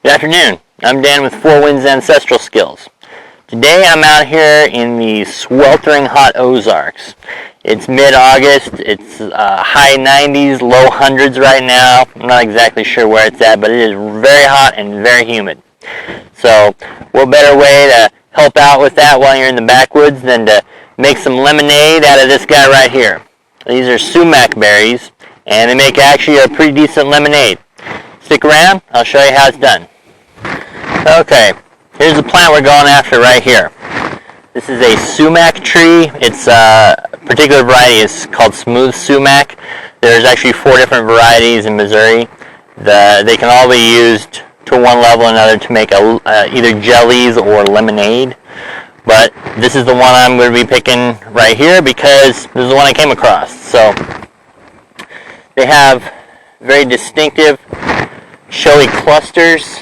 Good afternoon. I'm Dan with Four Winds Ancestral Skills. Today I'm out here in the sweltering hot Ozarks. It's mid-August. It's high 90s, low hundreds right now. I'm not exactly sure where it's at, but it is very hot and very humid. So what better way to help out with that while you're in the backwoods than to make some lemonade out of this guy right here. These are sumac berries, and they make actually a pretty decent lemonade. Stick around, I'll show you how it's done. Okay, here's the plant we're going after right here. This is a sumac tree. It's a particular variety is called smooth sumac. There's actually 4 different varieties in Missouri. They can all be used to one level or another to make either jellies or lemonade. But this is the one I'm going to be picking right here because this is the one I came across. So they have very distinctive showy clusters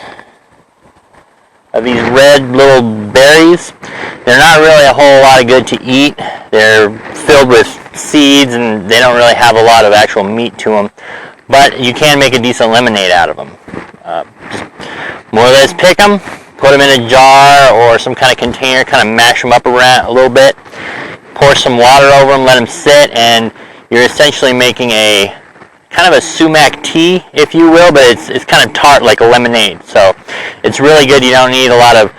of these red little berries. They're not really a whole lot of good to eat. They're filled with seeds and they don't really have a lot of actual meat to them. But you can make a decent lemonade out of them. Just more or less pick them, put them in a jar or some kind of container, kind of mash them up around a little bit, pour some water over them, let them sit, and you're essentially making a kind of a sumac tea, if you will, but it's kind of tart like a lemonade. So it's really good. You don't need a lot of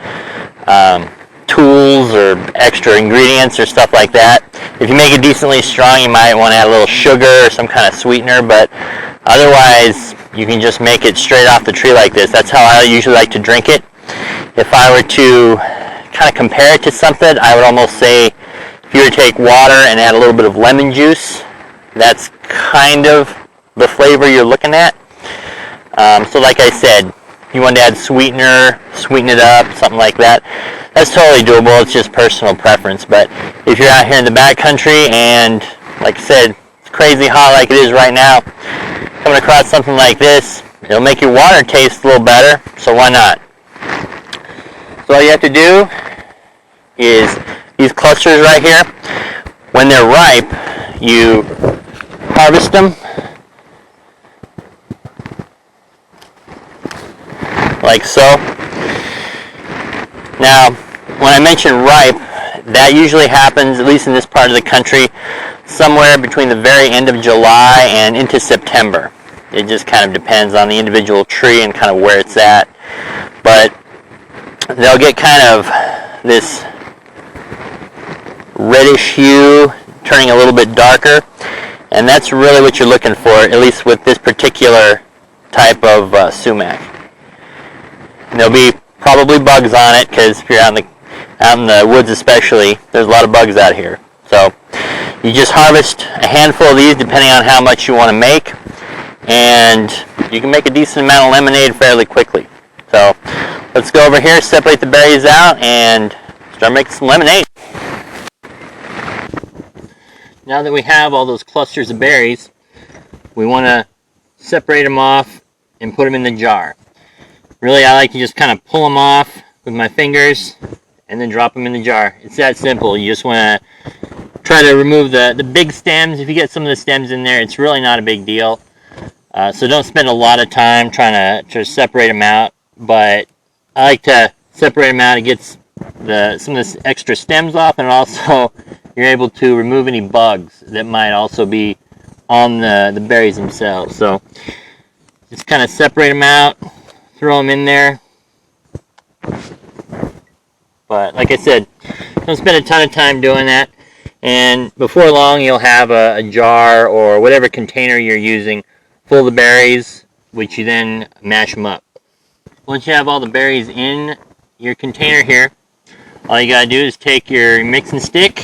tools or extra ingredients or stuff like that. If you make it decently strong, you might want to add a little sugar or some kind of sweetener, but otherwise you can just make it straight off the tree like this. That's how I usually like to drink it. If I were to kind of compare it to something, I would almost say if you were to take water and add a little bit of lemon juice, that's kind of the flavor you're looking at. So like I said, if you want to add sweetener, sweeten it up, something like that, that's totally doable. It's just personal preference. But if you're out here in the backcountry and, like I said, it's crazy hot like it is right now, coming across something like this, it'll make your water taste a little better, so why not? So all you have to do is these clusters right here, when they're ripe, you harvest them like so. Now, when I mention ripe, that usually happens, at least in this part of the country, somewhere between the very end of July and into September. It just kind of depends on the individual tree and kind of where it's at. But they'll get kind of this reddish hue, turning a little bit darker, and that's really what you're looking for, at least with this particular type of sumac. And there'll be probably bugs on it because if you're out in the woods especially, there's a lot of bugs out here. So you just harvest a handful of these depending on how much you want to make, and you can make a decent amount of lemonade fairly quickly. So let's go over here, separate the berries out, and start making some lemonade. Now that we have all those clusters of berries, we want to separate them off and put them in the jar. Really, I like to just kind of pull them off with my fingers and then drop them in the jar. It's that simple. You just want to try to remove the big stems. If you get some of the stems in there, it's really not a big deal. So don't spend a lot of time trying to separate them out. But I like to separate them out. It gets some of the extra stems off, and also you're able to remove any bugs that might also be on the berries themselves. So just kind of separate them out, throw them in there. But like I said, don't spend a ton of time doing that. And before long, you'll have a jar or whatever container you're using full of the berries, which you then mash them up. Once you have all the berries in your container here, all you gotta do is take your mixing stick,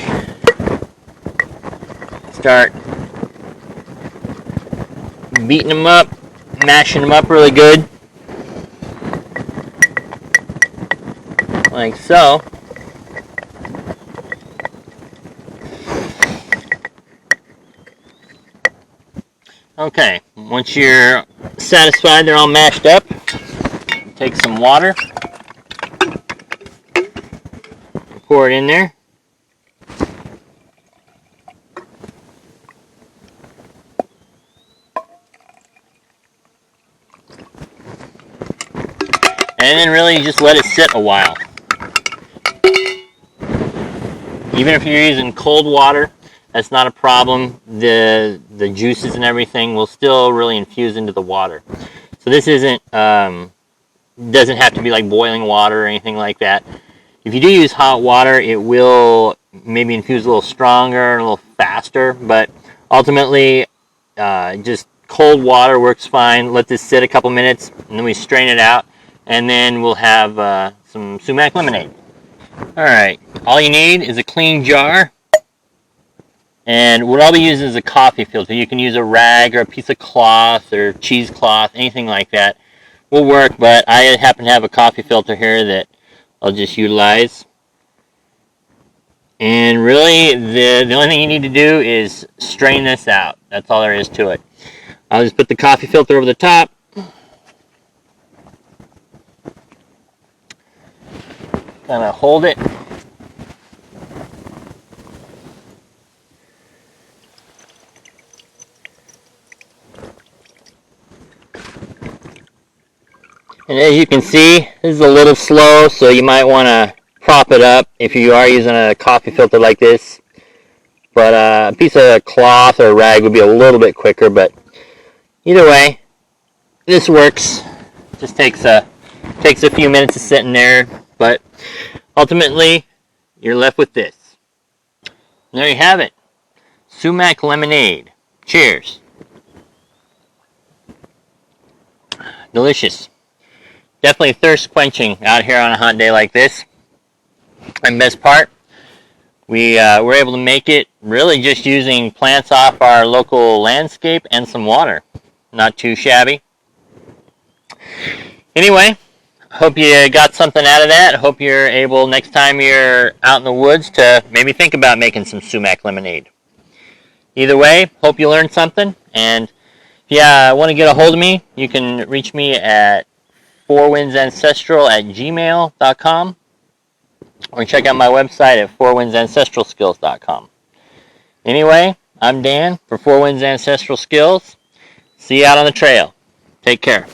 start beating them up, mashing them up really good, like so. Okay, once you're satisfied they're all mashed up, take some water, pour it in there. And then really just let it sit a while. Even if you're using cold water, that's not a problem. The juices and everything will still really infuse into the water. So this isn't doesn't have to be like boiling water or anything like that. If you do use hot water, it will maybe infuse a little stronger and a little faster, but ultimately just cold water works fine. Let this sit a couple minutes, and then we strain it out, and then we'll have some sumac lemonade. Alright, all you need is a clean jar, and what I'll be using is a coffee filter. You can use a rag or a piece of cloth or cheesecloth, anything like that will work, but I happen to have a coffee filter here that I'll just utilize. And really, the only thing you need to do is strain this out. That's all there is to it. I'll just put the coffee filter over the top. Kind of hold it. And as you can see, this is a little slow, so you might want to prop it up if you are using a coffee filter like this. But a piece of cloth or rag would be a little bit quicker, but either way, this works. Just takes a few minutes of sitting there, but ultimately, you're left with this. And there you have it. Sumac lemonade. Cheers. Delicious. Definitely thirst quenching out here on a hot day like this. And best part, we were able to make it really just using plants off our local landscape and some water. Not too shabby. Anyway, hope you got something out of that. Hope you're able, next time you're out in the woods, to maybe think about making some sumac lemonade. Either way, hope you learned something. And if you want to get a hold of me, you can reach me at forwindsancestral@gmail.com, or check out my website at fourwindsancestralskills.com. Anyway, I'm Dan for Four Winds Ancestral Skills. See you out on the trail. Take care.